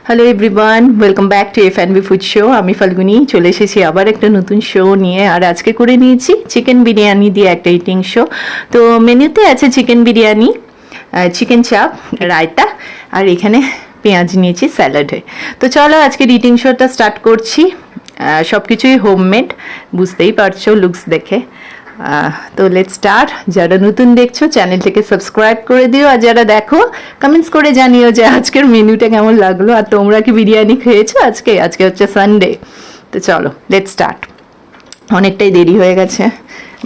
Hello everyone, welcome back to F&B food show. আমি ফাল্গুনি চলে এসেছি আবার একটা নতুন শো নিয়ে। আর আজকে করে নিয়েছি চিকেন বিরিয়ানি দিয়ে একটা ইটিং শো। তো মেনুতে আছে চিকেন বিরিয়ানি, চিকেন চাপ, রায়তা, আর এখানে পেঁয়াজ নিয়েছি স্যালাডে। তো চলো আজকের ইটিং শোটা স্টার্ট করছি। সব কিছুই হোমমেড, বুঝতেই পারছো লুকস দেখে। তো লেটস স্টার্ট। যারা নতুন দেখছো চ্যানেলটাকে সাবস্ক্রাইব করে দিও, আর যারা দেখো কমেন্টস করে জানিও যে আজকের মেনুটা কেমন লাগলো, আর তোমরা কি বিরিয়ানি খেয়েছো আজকে? আজকে হচ্ছে সানডে। তো চলো লেটস স্টার্ট। অনেকটাই দেরি হয়ে গেছে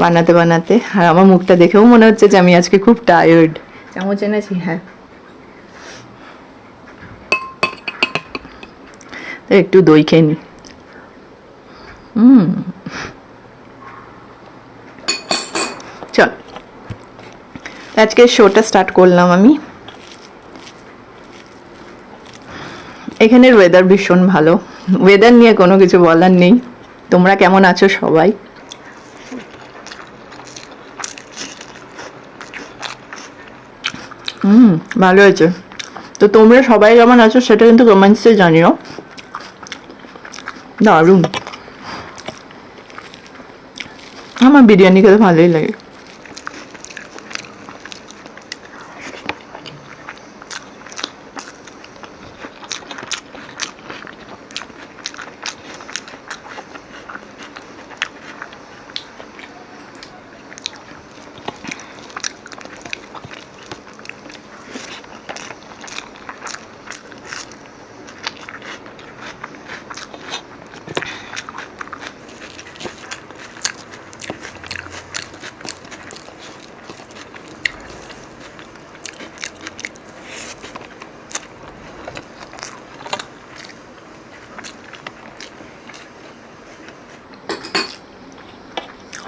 বানাতে বানাতে, আর আমার মুখটা দেখেও মনে হচ্ছে যে আমি আজকে খুব টায়ার্ড। চামচ এনেছি? হ্যাঁ। তো একটু দই খেয়ে নি। চল আজকে শোটা স্টার্ট করলাম আমি। এখানের ওয়েদার ভীষণ ভালো, ওয়েদার নিয়ে কোনো কিছু বলার নেই। তোমরা কেমন আছো সবাই? ভালো হয়েছে। তো তোমরা সবাই কেমন আছো সেটা কিন্তু কমেন্টসে জানিও। দারুণ, আমার বিরিয়ানি খেতে ভালোই লাগে।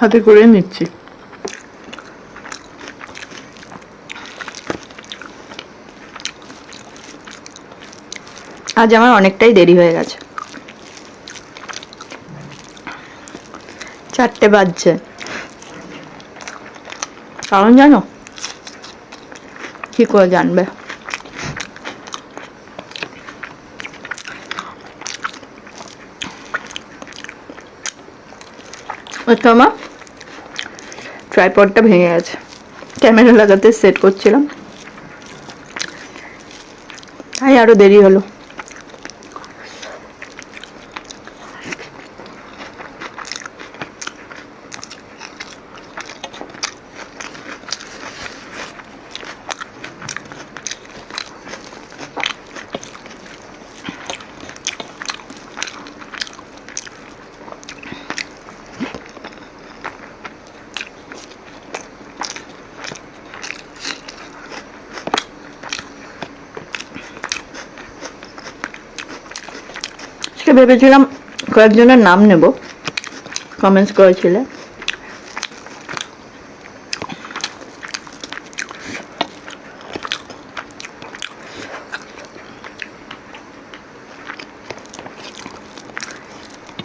হাতে করে নিচ্ছি। আজ আমার অনেকটাই দেরি হয়ে গেছে, 4টে বাজছে। কারণ জানো? কি করে জানবে? ওটা আমার ট্রাইপডটা ভেঙে গেছে, ক্যামেরা লাগাতে সেট করছিলাম, তাই আরো দেরি হলো। ভেবেছিলাম কয়েকজনের নাম নেব, কমেন্টস করেছিলে।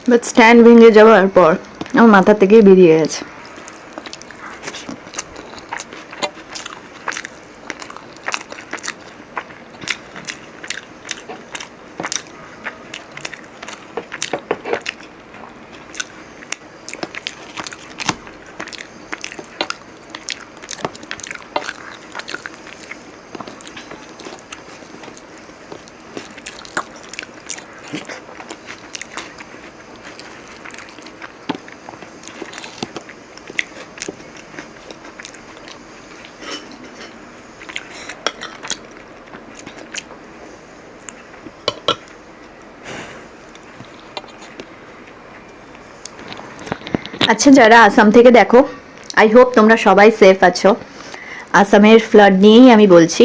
বাট স্ট্যান্ড ভেঙে যাওয়ার পর আমার মাথা থেকেই বেরিয়ে গেছে। আচ্ছা, যারা আসাম থেকে দেখো, আই হোপ তোমরা সবাই সেফ আছো। আসামের ফ্লাড নিয়েই আমি বলছি,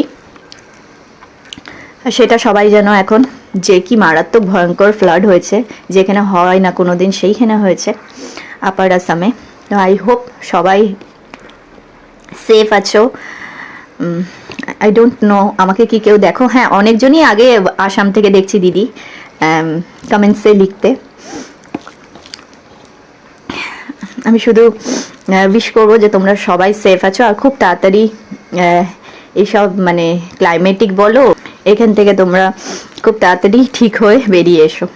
সেটা সবাই জানো এখন, যে কি মারাত্মক ভয়ঙ্কর ফ্লাড হয়েছে, যেখানে হয় না কোনো দিন সেইখানে হয়েছে আপার আসামে। তো আই হোপ সবাই সেফ আছো। আই ডোন্ট নো আমাকে কি কেউ দেখো। হ্যাঁ, অনেকজনই আগে আসাম থেকে দেখছি দিদি কমেন্টসে লিখতে। আমি শুধু উইশ করবো যে তোমরা সবাই সেফ আছো, আর খুব তাড়াতাড়ি এইসব মানে ক্লাইমেটিক বলো এখান থেকে তোমরা খুব তাড়াতাড়ি ঠিক হয়ে বেরিয়ে এসো।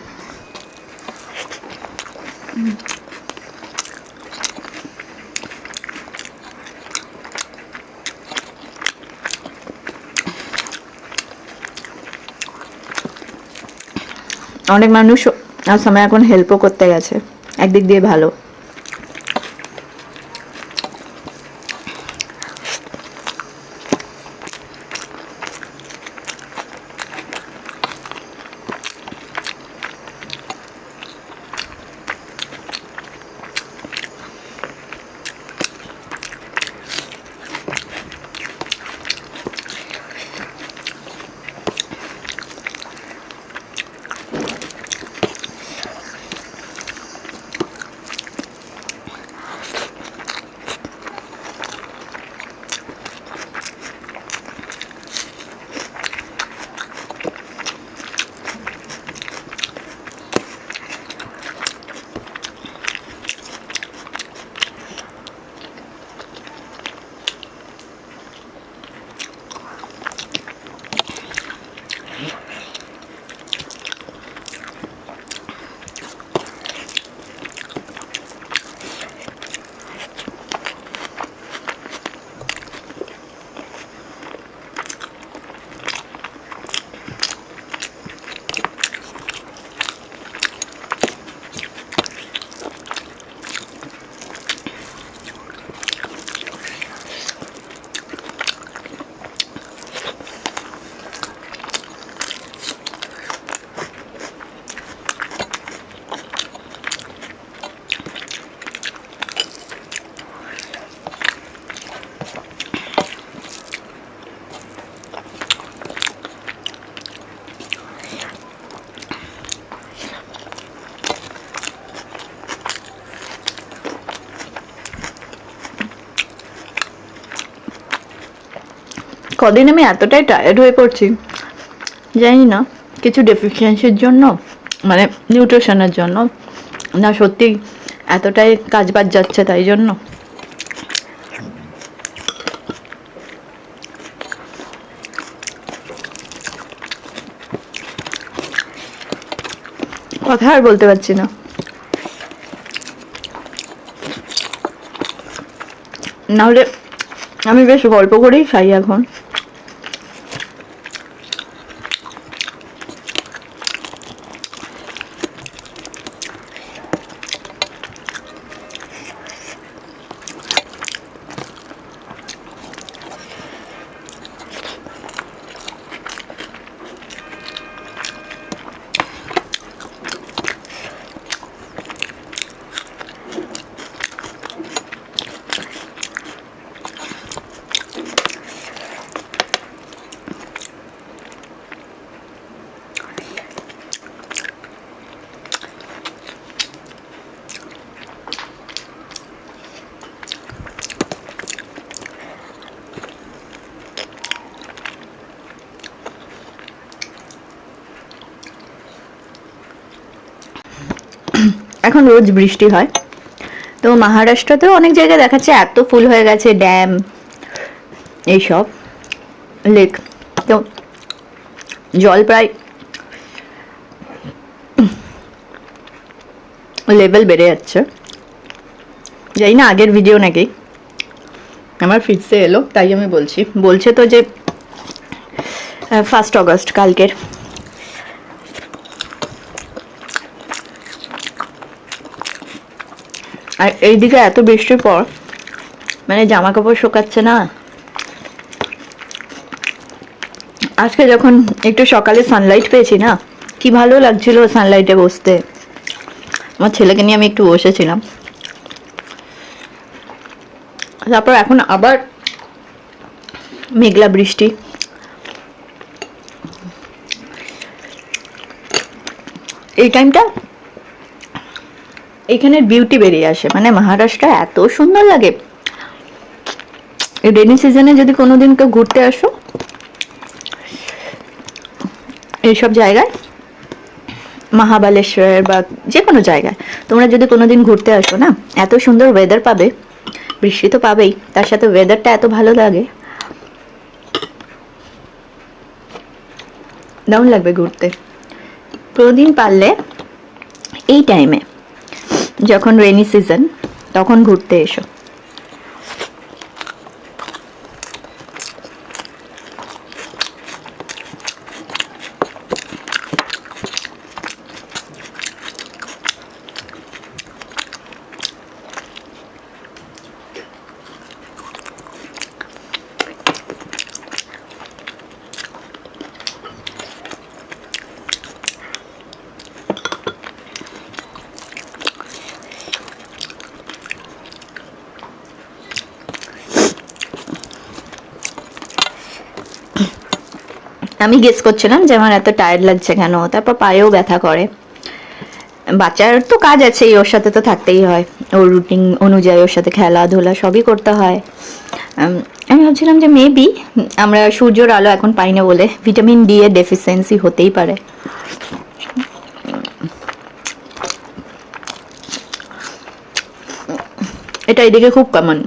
অনেক মানুষ আসামে এখন হেল্পও করতে গেছে, একদিক দিয়ে ভালো। কদিন আমি এতটাই টায়ার্ড হয়ে পড়ছি, জানি না কিছু ডেফিসিয়েন্সির জন্য, মানে নিউট্রিশনের জন্য, না সত্যি এতটাই কাজ বাজ যাচ্ছে তাই জন্য। কথা আর বলতে পারছি না। নাহলে আমি বেশ গল্প করেই খাই এখন। এখন রোজ বৃষ্টি হয়, তো মহারাষ্ট্রতেও অনেক জায়গায় দেখাচ্ছে এত ফুল হয়ে গেছে, ড্যাম এইসব লেক, তো জল প্রায় লেভেল বেড়ে যাচ্ছে। জানি না আগের ভিডিও নাকি আমার ফিডসে এলো তাই আমি বলছি। বলছে তো যে 1 অগস্ট কালকের। আর এইদিকে এত বৃষ্টির পর মানে জামা কাপড় শুকাচ্ছে না। আজকে যখন একটু সকালে সানলাইট পেয়েছি না, কি ভালো লাগছিল সানলাইটে বসতে। আমার ছেলেকে নিয়ে আমি একটু বসেছিলাম, তারপর এখন আবার মেঘলা বৃষ্টি। এই টাইমটা এখানের বিউটি বেরিয়ে আসে, মানে মহারাষ্ট্র এত সুন্দর লাগে। এই রেনি সিজনে যদি কোনোদিন কেউ ঘুরতে আসো এইসব জায়গায়, মহাবালেশ্বর বা যে কোনো জায়গায় তোমরা যদি কোনোদিন ঘুরতে আসো না, এত সুন্দর ওয়েদার পাবে। বৃষ্টি তো পাবেই, তার সাথে ওয়েদারটা এত ভালো লাগে। দারুণ লাগবে ঘুরতে। প্রতিদিন পারলে এই টাইমে, যখন রেনি সিজন, তখন ঘুরতে এসো। আমি গেস করছিলাম যে আমার এত টায়ার্ড লাগছে কেন, তারপর পায়েও ব্যথা করে। বাচ্চার তো কাজ আছে, ওর সাথে তো থাকতেই হয়, ওর রুটিন অনুযায়ী ওর সাথে খেলাধুলা সবই করতে হয়। আমি ভাবছিলাম যে মেবি আমরা সূর্যের আলো এখন পাই না বলে ভিটামিন ডি এর ডেফিসিয়েন্সি হতেই পারে। এটা এদিকে খুব কমন।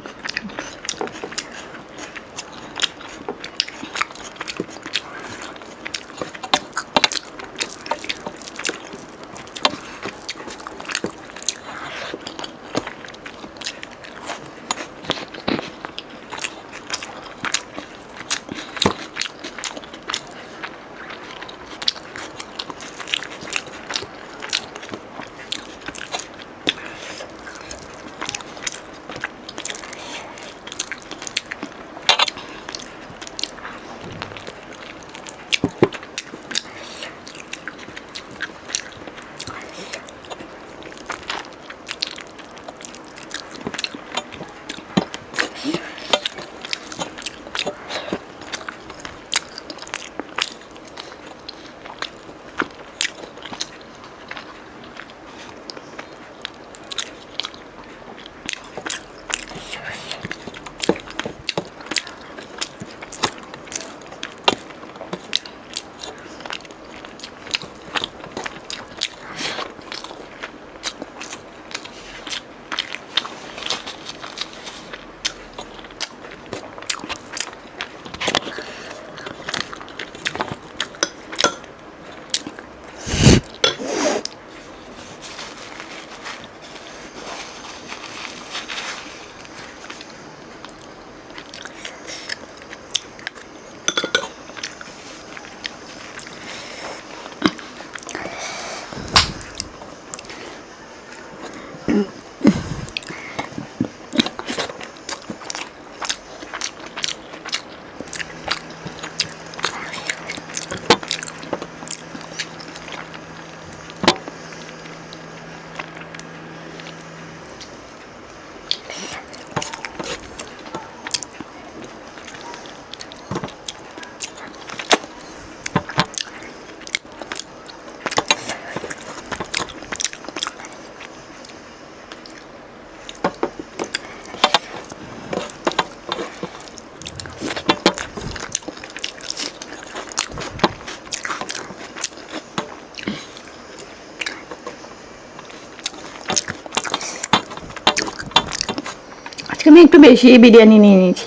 আমি একটু বেশি বিরিয়ানি নিয়ে নিয়েছি।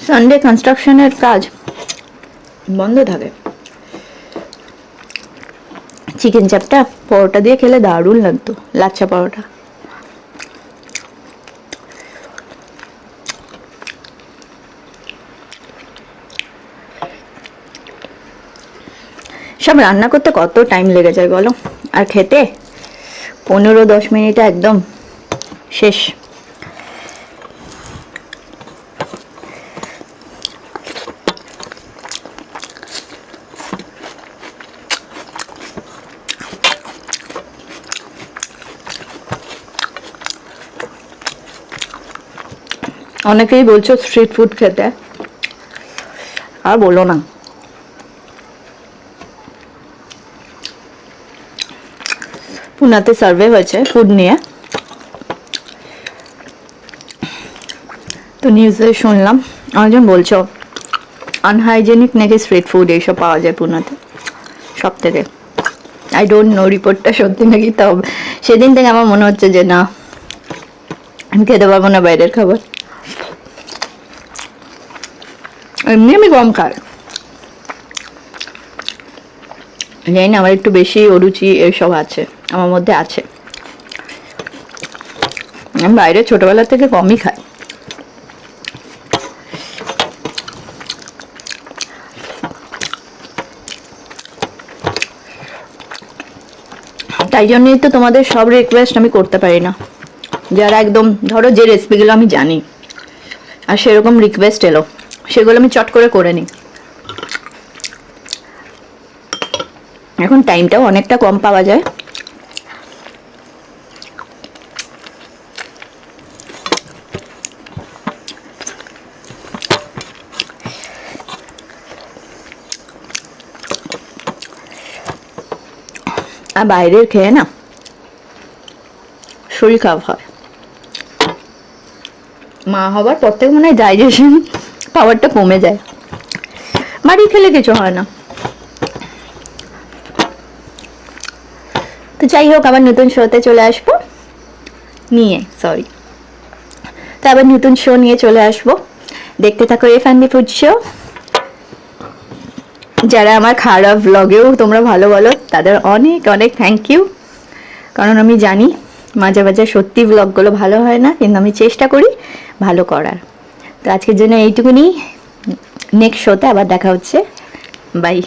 সানডে কনস্ট্রাকশনের কাজ বন্ধ থাকে। চিকেন চাপটা পরোটা দিয়ে খেলে দারুণ লাগতো, লাচ্ছা পরোটা। সব রান্না করতে কত টাইম লেগে যায় বলো, আর খেতে 15-10 মিনিটে একদম শেষ। অনেকেই বলছো স্ট্রিট ফুড খেতে, আর বলো না। পুনাতে সার্ভে হয়েছে ফুড নিয়ে, তো নিউজে শুনলাম অনেকজন বলছো আনহাইজেনিক নাকি স্ট্রিট ফুড এইসব পাওয়া যায় পুনাতে সব থেকে। আই ডোন্ট নো রিপোর্টটা সত্যি নাকি, তবে সেদিন থেকে আমার মনে হচ্ছে যে না, আমি খেতে পারবো না বাইরের খাবার, এমনি আমি কম খাই, জানি না আমার একটু বেশি অরুচি এসব আছে আমার মধ্যে আছে। আমি বাইরে ছোটবেলা থেকে কমই খাই। তাই জন্যই তো তোমাদের সব রিকোয়েস্ট আমি করতে পারি না, যারা একদম ধরো যে রেসিপিগুলো আমি জানি আর সেরকম রিকোয়েস্ট এলো সেগুলো আমি চট করে নিই। এখন টাইমটাও অনেকটা কম পাওয়া যায়। আর বাইরের খেয়ে না শরীর খারাপ হয়। মা হবার পর থেকে মনে হয় ডাইজেশন পাওয়ারটা কমে যায়, বাড়ি খেলে কিছু হয় না। তো যাই হোক, আবার নতুন শোতে চলে আসবো তো আবার নতুন শো নিয়ে চলে আসবো। দেখতে থাকো F&B ফুড শো। যারা আমার খারাপ ব্লগেও তোমরা ভালো বলো তাদের অনেক অনেক থ্যাংক ইউ, কারণ আমি জানি মাঝে মাঝে সত্যি ব্লগগুলো ভালো হয় না, কিন্তু আমি চেষ্টা করি ভালো করার। তো আজকের জন্য এইটুকুনি, নেক্সট শোতে আবার দেখা হচ্ছে, বাই।